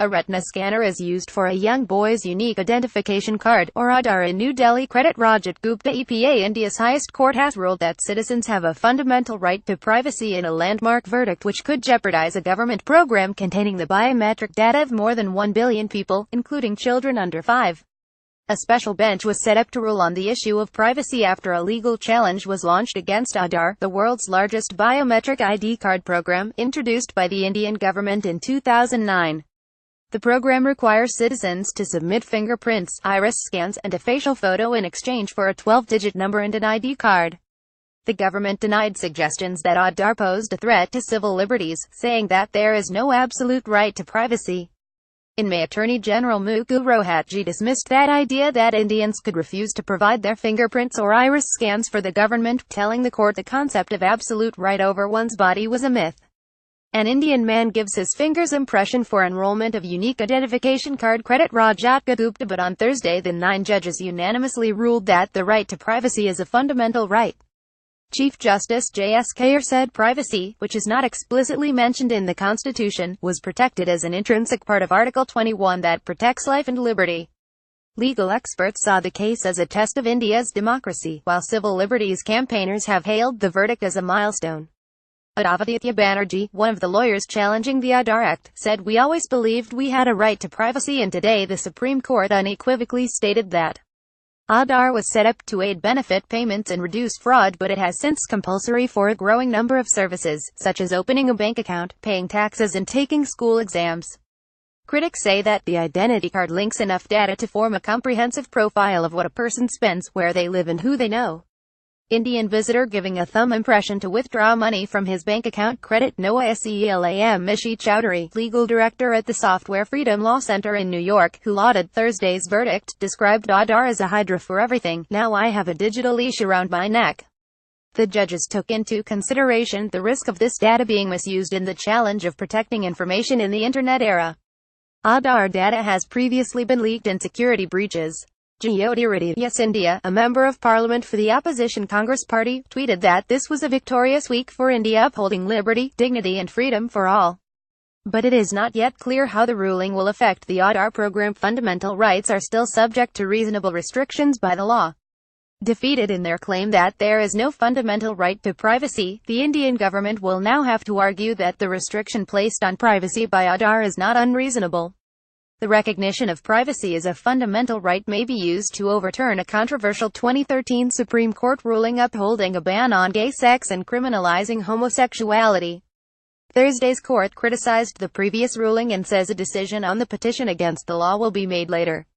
A retina scanner is used for a young boy's unique identification card, or Aadhaar, in New Delhi. Credit Rajat Gupta. EPA. India's highest court has ruled that citizens have a fundamental right to privacy in a landmark verdict which could jeopardize a government program containing the biometric data of more than 1 billion people, including children under 5. A special bench was set up to rule on the issue of privacy after a legal challenge was launched against Aadhaar, the world's largest biometric ID card program, introduced by the Indian government in 2009. The program requires citizens to submit fingerprints, iris scans, and a facial photo in exchange for a 12-digit number and an ID card. The government denied suggestions that Aadhaar posed a threat to civil liberties, saying that there is no absolute right to privacy. In May, Attorney General Mukul Rohatgi dismissed that idea that Indians could refuse to provide their fingerprints or iris scans for the government, telling the court the concept of absolute right over one's body was a myth. An Indian man gives his finger's impression for enrollment of unique identification card. Credit Rajat Gupta. But on Thursday, the 9 judges unanimously ruled that the right to privacy is a fundamental right. Chief Justice J.S. Kaur said privacy, which is not explicitly mentioned in the Constitution, was protected as an intrinsic part of Article 21 that protects life and liberty. Legal experts saw the case as a test of India's democracy, while civil liberties campaigners have hailed the verdict as a milestone. Aditya Banerjee, one of the lawyers challenging the Aadhaar Act, said, "We always believed we had a right to privacy, and today the Supreme Court unequivocally stated that Aadhaar was set up to aid benefit payments and reduce fraud, but it has since compulsory for a growing number of services, such as opening a bank account, paying taxes, and taking school exams." Critics say that the identity card links enough data to form a comprehensive profile of what a person spends, where they live, and who they know. Indian visitor giving a thumb impression to withdraw money from his bank account. Credit Noah Selam. Mishi Chowdhury, legal director at the Software Freedom Law Center in New York, who lauded Thursday's verdict, described Aadhaar as a hydra for everything. "Now I have a digital leash around my neck." The judges took into consideration the risk of this data being misused in the challenge of protecting information in the Internet era. Aadhaar data has previously been leaked in security breaches. Jyotirudhi Yes India, a member of parliament for the opposition Congress party, tweeted that this was a victorious week for India, upholding liberty, dignity and freedom for all. But it is not yet clear how the ruling will affect the Aadhaar program. Fundamental rights are still subject to reasonable restrictions by the law. Defeated in their claim that there is no fundamental right to privacy, the Indian government will now have to argue that the restriction placed on privacy by Aadhaar is not unreasonable. The recognition of privacy as a fundamental right may be used to overturn a controversial 2013 Supreme Court ruling upholding a ban on gay sex and criminalizing homosexuality. Thursday's court criticized the previous ruling and says a decision on the petition against the law will be made later.